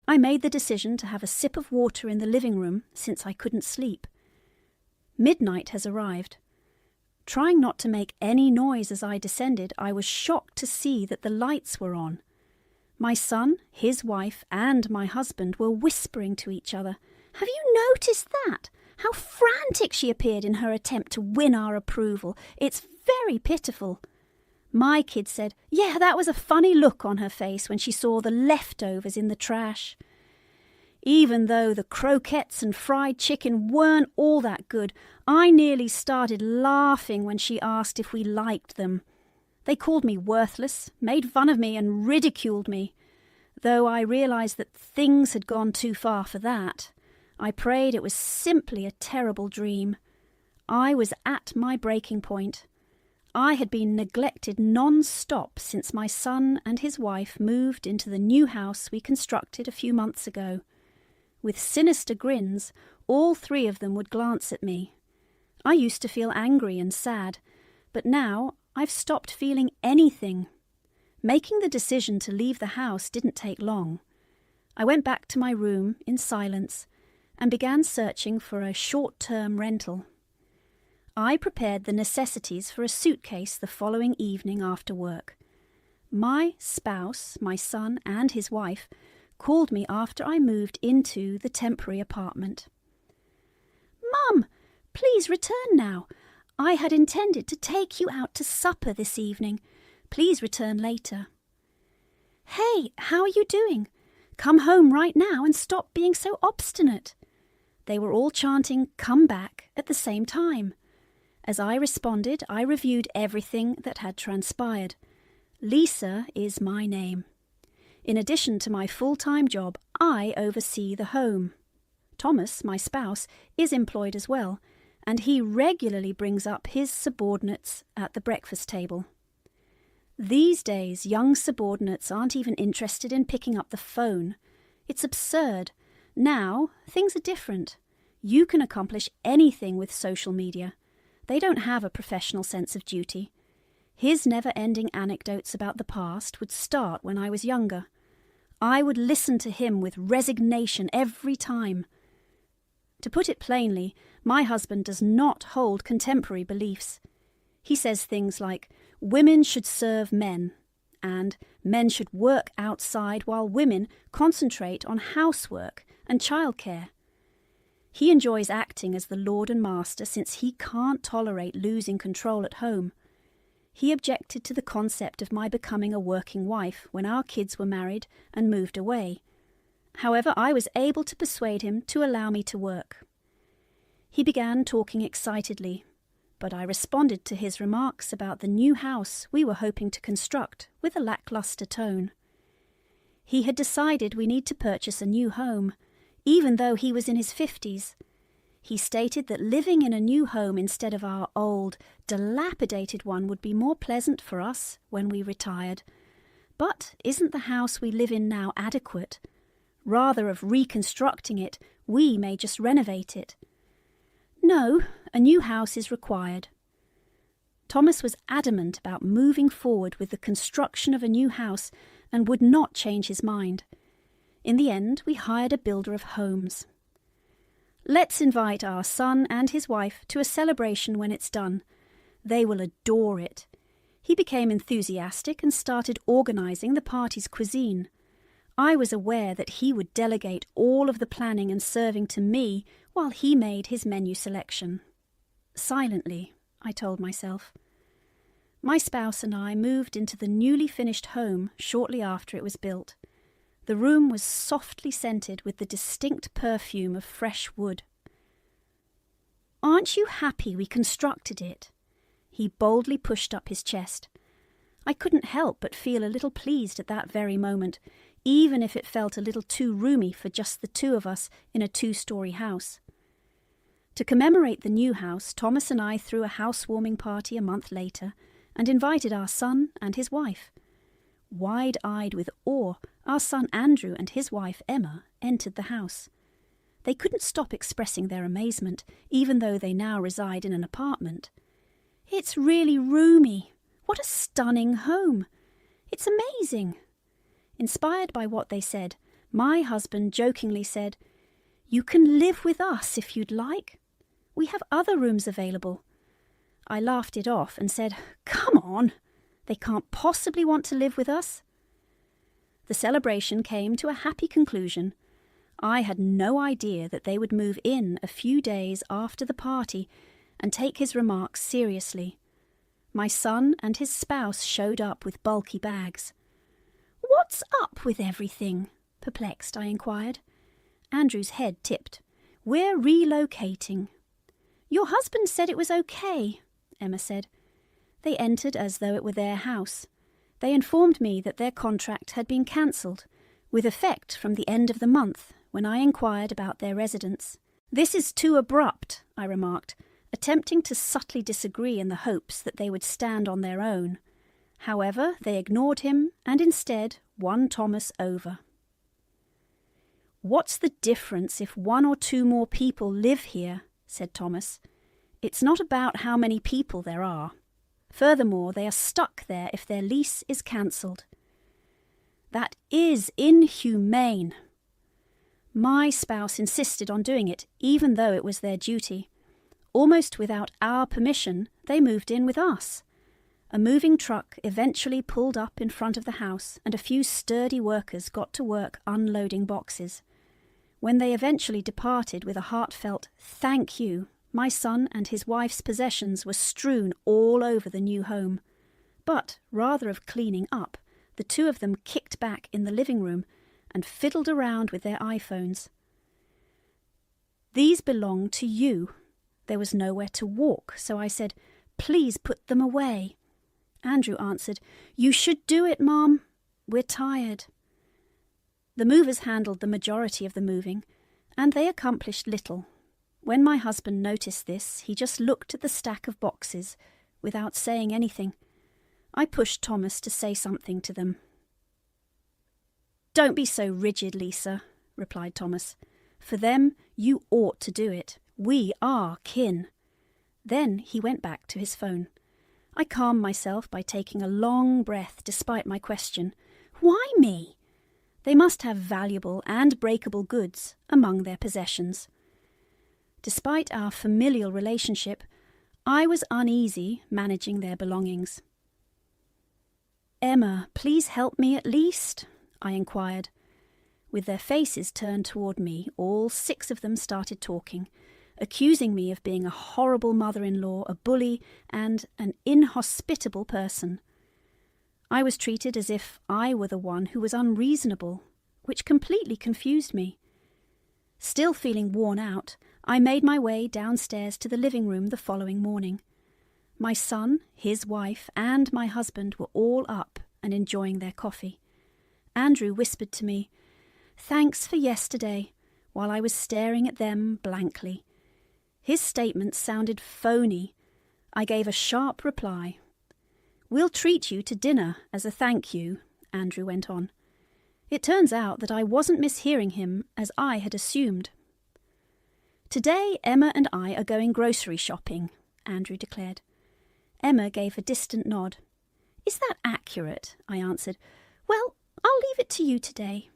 I made the decision to have a sip of water in the living room since I couldn't sleep. Midnight has arrived. Trying not to make any noise as I descended, I was shocked to see that the lights were on. My son, his wife, and my husband were whispering to each other. "Have you noticed that? How frantic she appeared in her attempt to win our approval. It's very pitiful." My kid said, "Yeah, that was a funny look on her face when she saw the leftovers in the trash." Even though the croquettes and fried chicken weren't all that good, I nearly started laughing when she asked if we liked them. They called me worthless, made fun of me, and ridiculed me. Though I realised that things had gone too far for that, I prayed it was simply a terrible dream. I was at my breaking point. I had been neglected non-stop since my son and his wife moved into the new house we constructed a few months ago. With sinister grins, all three of them would glance at me. I used to feel angry and sad, but now I've stopped feeling anything. Making the decision to leave the house didn't take long. I went back to my room in silence and began searching for a short-term rental. I prepared the necessities for a suitcase the following evening after work. My spouse, my son, and his wife called me after I moved into the temporary apartment. "Mum, please return now. I had intended to take you out to supper this evening. Please return later." "Hey, how are you doing? Come home right now and stop being so obstinate." They were all chanting "Come back" at the same time. As I responded, I reviewed everything that had transpired. Lisa is my name. In addition to my full-time job, I oversee the home. Thomas, my spouse, is employed as well, and he regularly brings up his subordinates at the breakfast table. These days, young subordinates aren't even interested in picking up the phone. It's absurd. Now, things are different. You can accomplish anything with social media. They don't have a professional sense of duty. His never-ending anecdotes about the past would start when I was younger. I would listen to him with resignation every time. To put it plainly, my husband does not hold contemporary beliefs. He says things like, "Women should serve men," and "Men should work outside while women concentrate on housework and childcare." He enjoys acting as the lord and master since he can't tolerate losing control at home. He objected to the concept of my becoming a working wife when our kids were married and moved away. However, I was able to persuade him to allow me to work. He began talking excitedly, but I responded to his remarks about the new house we were hoping to construct with a lackluster tone. He had decided we need to purchase a new home, even though he was in his 50s. He stated that living in a new home instead of our old, dilapidated one would be more pleasant for us when we retired. But isn't the house we live in now adequate? Rather of reconstructing it, we may just renovate it. No, a new house is required. Thomas was adamant about moving forward with the construction of a new house and would not change his mind. In the end, we hired a builder of homes. "Let's invite our son and his wife to a celebration when it's done. They will adore it." He became enthusiastic and started organising the party's cuisine. I was aware that he would delegate all of the planning and serving to me while he made his menu selection. Silently, I told myself. My spouse and I moved into the newly finished home shortly after it was built. The room was softly scented with the distinct perfume of fresh wood. "Aren't you happy we constructed it?" He boldly pushed up his chest. I couldn't help but feel a little pleased at that very moment, even if it felt a little too roomy for just the two of us in a 2-story house. To commemorate the new house, Thomas and I threw a housewarming party a month later and invited our son and his wife. Wide-eyed with awe, our son Andrew and his wife Emma entered the house. They couldn't stop expressing their amazement, even though they now reside in an apartment. "It's really roomy. What a stunning home. It's amazing." Inspired by what they said, My husband jokingly said, "You can live with us if you'd like. We have other rooms available." I laughed it off and said, "Come on, they can't possibly want to live with us." The celebration came to a happy conclusion. I had no idea that they would move in a few days after the party and take his remarks seriously. My son and his spouse showed up with bulky bags. "What's up with everything?" perplexed, I inquired. Andrew's head tipped. "We're relocating." "Your husband said it was okay," Emma said. They entered as though it were their house. They informed me that their contract had been cancelled, with effect from the end of the month, when I inquired about their residence. "This is too abrupt," I remarked, attempting to subtly disagree in the hopes that they would stand on their own. However, they ignored him and instead won Thomas over. "What's the difference if one or two more people live here?" said Thomas. "It's not about how many people there are. Furthermore, they are stuck there if their lease is cancelled." "That is inhumane." My spouse insisted on doing it, even though it was their duty. Almost without our permission, they moved in with us. A moving truck eventually pulled up in front of the house, and a few sturdy workers got to work unloading boxes. When they eventually departed with a heartfelt "thank you," my son and his wife's possessions were strewn all over the new home. But, rather of cleaning up, the two of them kicked back in the living room and fiddled around with their iPhones. "These belong to you." There was nowhere to walk, so I said, "Please put them away." Andrew answered, "You should do it, Mom. We're tired." The movers handled the majority of the moving, and they accomplished little. When my husband noticed this, he just looked at the stack of boxes without saying anything. I pushed Thomas to say something to them. "Don't be so rigid, Lisa," replied Thomas. "For them, you ought to do it. We are kin." Then he went back to his phone. I calmed myself by taking a long breath despite my question. Why me? They must have valuable and breakable goods among their possessions. Despite our familial relationship, I was uneasy managing their belongings. "Emma, please help me at least?" I inquired. With their faces turned toward me, all 6 of them started talking, accusing me of being a horrible mother-in-law, a bully, and an inhospitable person. I was treated as if I were the one who was unreasonable, which completely confused me. Still feeling worn out, I made my way downstairs to the living room the following morning. My son, his wife, and my husband were all up and enjoying their coffee. Andrew whispered to me, "Thanks for yesterday," while I was staring at them blankly. His statement sounded phony. I gave a sharp reply. "We'll treat you to dinner as a thank you," Andrew went on. It turns out that I wasn't mishearing him as I had assumed. "Today Emma and I are going grocery shopping," Andrew declared. Emma gave a distant nod. "Is that accurate?" I answered. "Well, I'll leave it to you today."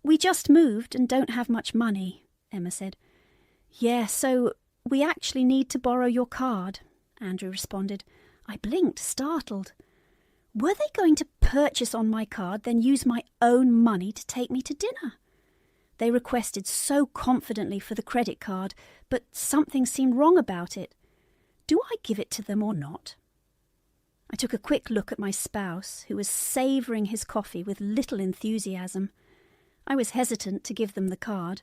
"We just moved and don't have much money," Emma said. "Yeah, so we actually need to borrow your card," Andrew responded. I blinked, startled. Were they going to purchase on my card, then use my own money to take me to dinner? They requested so confidently for the credit card, but something seemed wrong about it. Do I give it to them or not? I took a quick look at my spouse, who was savouring his coffee with little enthusiasm. I was hesitant to give them the card,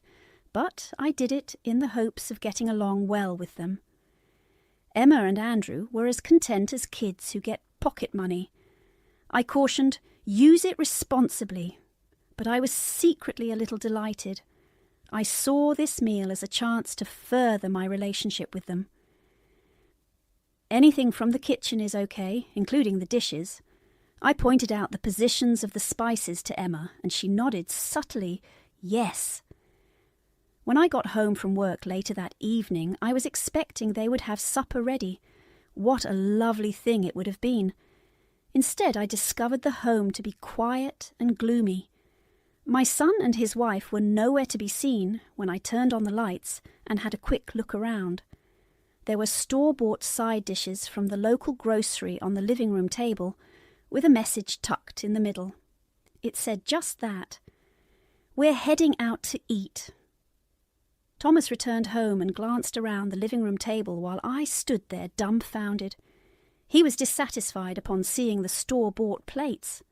but I did it in the hopes of getting along well with them. Emma and Andrew were as content as kids who get pocket money. I cautioned, use it responsibly, but I was secretly a little delighted. I saw this meal as a chance to further my relationship with them. Anything from the kitchen is okay, including the dishes. I pointed out the positions of the spices to Emma, and she nodded subtly, yes. When I got home from work later that evening, I was expecting they would have supper ready. What a lovely thing it would have been. Instead, I discovered the home to be quiet and gloomy. My son and his wife were nowhere to be seen when I turned on the lights and had a quick look around. There were store-bought side dishes from the local grocery on the living room table, with a message tucked in the middle. It said just that. "We're heading out to eat." Thomas returned home and glanced around the living room table while I stood there dumbfounded. He was dissatisfied upon seeing the store-bought plates.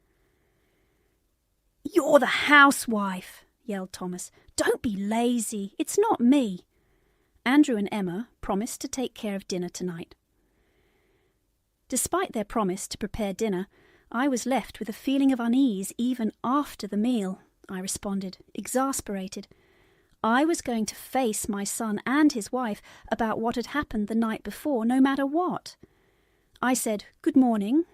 "You're the housewife," yelled Thomas. "Don't be lazy. It's not me." Andrew and Emma promised to take care of dinner tonight. Despite their promise to prepare dinner, I was left with a feeling of unease even after the meal, I responded, exasperated. I was going to face my son and his wife about what had happened the night before, no matter what. I said, "Good morning,"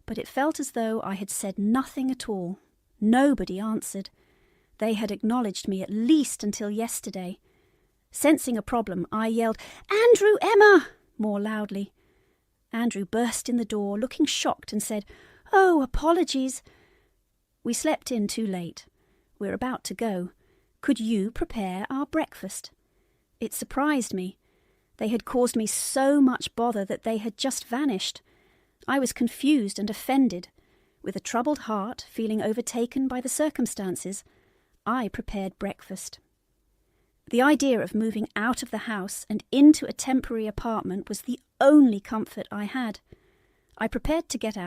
but it felt as though I had said nothing at all. Nobody answered. They had acknowledged me at least until yesterday. Sensing a problem, I yelled, "Andrew, Emma!" more loudly. Andrew burst in the door, looking shocked, and said, "Oh, apologies." "We slept in too late. We're about to go. Could you prepare our breakfast?" It surprised me. They had caused me so much bother that they had just vanished. I was confused and offended. With a troubled heart, feeling overtaken by the circumstances, I prepared breakfast. The idea of moving out of the house and into a temporary apartment was the only comfort I had. I prepared to get out